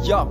Ya.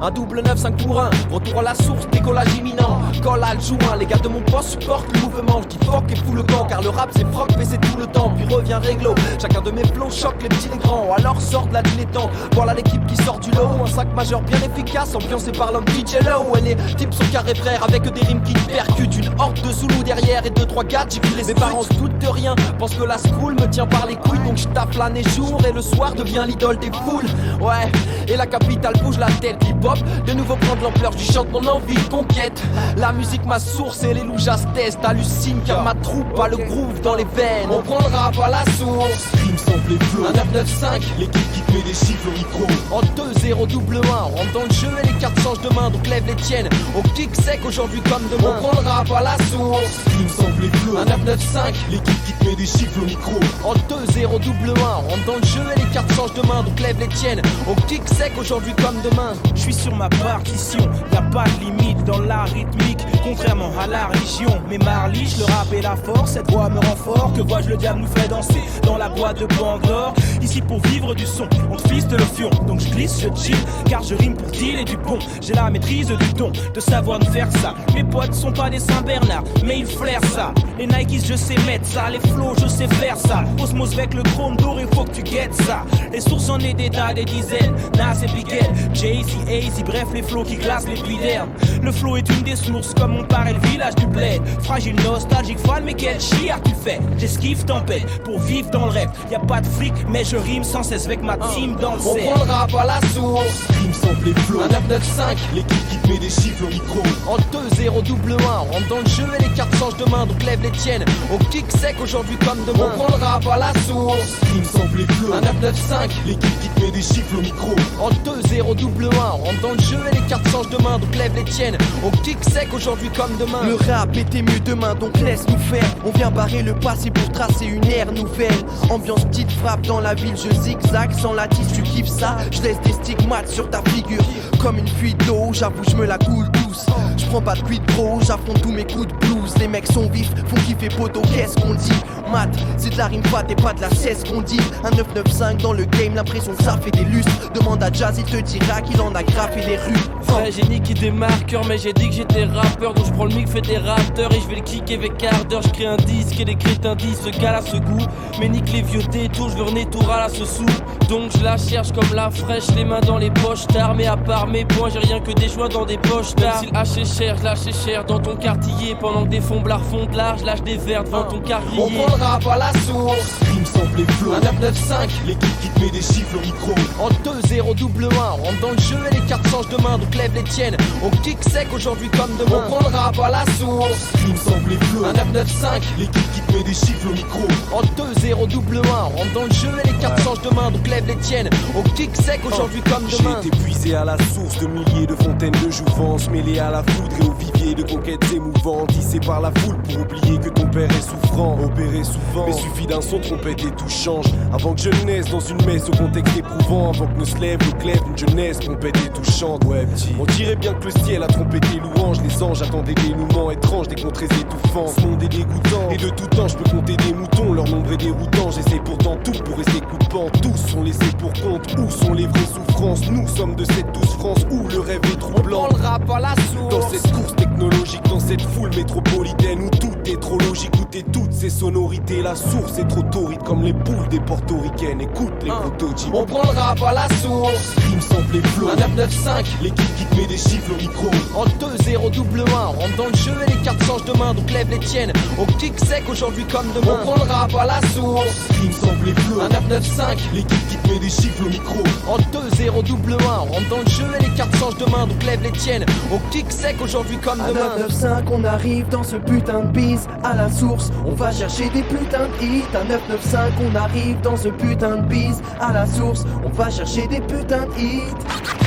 Un double 9-5 pour 1, retour à la source, décollage imminent. Colle à le joint, les gars de mon poste supportent le mouvement. J'dis fuck et fous le camp, car le rap c'est froc, mais c'est tout le temps. Puis revient réglo, chacun de mes flows choque les petits les grands. Alors sort de la dilettante, voilà l'équipe qui sort du lot. Un sac majeur bien efficace, ambiancé par l'homme DJ Low. Et les types sont carrés frères, avec des rimes qui percutent. Une horde de Zoulous derrière et 2-3 gars, j'ai vu les mes parents se doutent de rien, pensent que la school me tient par les couilles. Donc j'tape l'année jour et le soir devient l'idole des foules. Ouais, et la capitale bouge la tête, hip-hop de nouveau prendre l'ampleur du chante, mon envie de conquête. La musique ma source et les loujas testent. Hallucine car ma troupe a le groove dans les veines. On prend le rap à la source. Rime sample et flow. Un 9-9-5, l'équipe qui te met des chiffres au micro. En 2-0 double 1, on rentre dans le jeu et les cartes changent de main. Donc lève les tiennes, au kick sec aujourd'hui comme demain. On prend le rap à la source. Rime sample et flow. Un 9-9-5, l'équipe qui te met des chiffres au micro. En 2-0 double 1, on rentre dans le jeu et les cartes changent de main. Donc lève les tiennes, au kick sec aujourd'hui comme demain. Je suis sur ma partition, y'a pas de limite dans la rythmique, contrairement à la religion. Mais Marliche, le rap et la force, cette voix me rend fort. Que vois-je, le diable nous fait danser dans la boîte de Pandore. Ici pour vivre du son, on te fiste le fion. Donc je glisse, je chill, car je rime pour dealer du bon. J'ai la maîtrise du don, de savoir nous faire ça. Mes potes sont pas des Saint-Bernard, mais ils flairent ça. Les Nikes, je sais mettre ça, les flows, je sais faire ça. Osmose avec le chrome doré, faut que tu guettes ça. Les sources en est des tas, des dizaines. Nas et Bigel, Jay-Z, AZ, bref les flots qui glacent les pluies d'herbe. Le flow est une des sources, comme mon père et le village du bled. Fragile, nostalgique, fan, mais quel chiard tu fais. J'esquive tempête pour vivre dans le rêve. Y'a pas de fric, mais je rime sans cesse avec ma team dans le On cerf. prend le rap à la source. Rime sample et flow. Un 9-9-5, l'équipe qui te met des chiffres au micro. en 2-0 double 1, on rentre dans le jeu et les cartes changent de main. Donc lève les tiennes, au kick sec aujourd'hui comme demain. On prend le rap à la source. Rime sample et flow. Un 9-9-5, l'équipe qui te met des chiffres au micro. en 2-0 double 1, on rentre dans le jeu et les cartes changent de main. Donc lève les tiennes, au kick sec aujourd'hui comme demain. Le rap était mieux demain, donc laisse-nous faire. On vient barrer le passé pour tracer une ère nouvelle. Ambiance petite frappe dans la ville, je zigzag sans la tisse, tu kiffes ça. Je laisse des stigmates sur ta figure comme une fuite d'eau, j'avoue je me la coule douce. Je prends pas de quid pro, j'affronte tous mes coups de blues. Les mecs sont vifs, font kiffer poteau, qu'est-ce qu'on dit? Mat, c'est de la rime fat et pas de la cesse qu'on dit. Un 995 dans le game, l'impression que ça fait des lustres. Demande à Jazz, il te dira qu'il en a graffé les rues. Ouais, j'ai niqué des marqueurs, mais j'ai dit que j'étais rappeur. Donc je prends le mic, fais des rapteurs et je vais le kicker avec ardeur. Je crée un disque et les crétins disent ce gars là ce goût. Mais nique les vieux détours, je veux renaître tour à la ce sous. Donc je la cherche comme la fraîche, les mains dans les poches tard. Mais à part mes points, j'ai rien que des joints dans des poches tard. Même si le haché cher, je lâche cher dans ton quartier. Pendant que des fomblards font de large, lâche des verres devant ton carrier. On prend le rap à la source. Rime sample et flow. Un 9-9-5, l'équipe qui te met des chiffres au micro. en 2-0 double 1, on rentre dans le jeu et les cartes changent de main. Donc lève les tiennes, au kick sec aujourd'hui comme demain. On prend le rap à la source. Rime sample et flow. Un 9-9-5, l'équipe qui te met des chiffres au micro. en 2-0 double 1, on rentre dans le jeu et les cartes changent de main. Donc lève les tiennes, au kick sec aujourd'hui comme demain. J'ai été puisé à la source de milliers de fontaines de jouvence, mêlé à la foudre et au vivier de conquêtes émouvantes, tissé par la foule pour oublier que ton père est souffrant, opéré souvent. Mais suffit d'un son trompette et tout change. Avant que je naisse dans une messe au contexte éprouvant, avant que ne se lève le glaive d'une jeunesse trompette et tout chante. Ouais petit, on dirait bien que le ciel a trompé tes louanges. Les anges attendaient des dénouements étranges, des contrées étouffants. Ce monde est dégoûtant, et de tout temps je peux compter des moutons. Leur nombre est déroutant, j'essaie pourtant tout pour rester coupant. Tous sont laissés pour compte, où sont les vraies souffrances? Nous sommes de cette douce France où le rêve est troublant. On prend le rap à la source. Dans cette course technologique, dans cette foule métropolitaine où tout est trop logique, où t'es toutes ces sonorités. La source est trop torride comme les poules des portoricaines. Écoute les prototypes. On prend le rap à la source. Rime sample et flow. Un 9-9-5, l'équipe qui te met des chiffres au micro. en 2-0 double 1, on rentre dans le jeu et les cartes changent de main. Donc lève les tiennes, au kick sec aujourd'hui comme demain. On prend le rap à la source. Rime sample et flow. Un 9-9-5, l'équipe qui te met des chiffres au micro. en 2-0 double 1, on rentre dans le jeu et les cartes changent de main. Donc lève les tiennes, au kick sec aujourd'hui comme À demain. 995 on arrive dans ce putain de bise. À la source on va chercher des putains de hits. À 995 on arrive dans ce putain de bise. À la source on va chercher des putains de hits.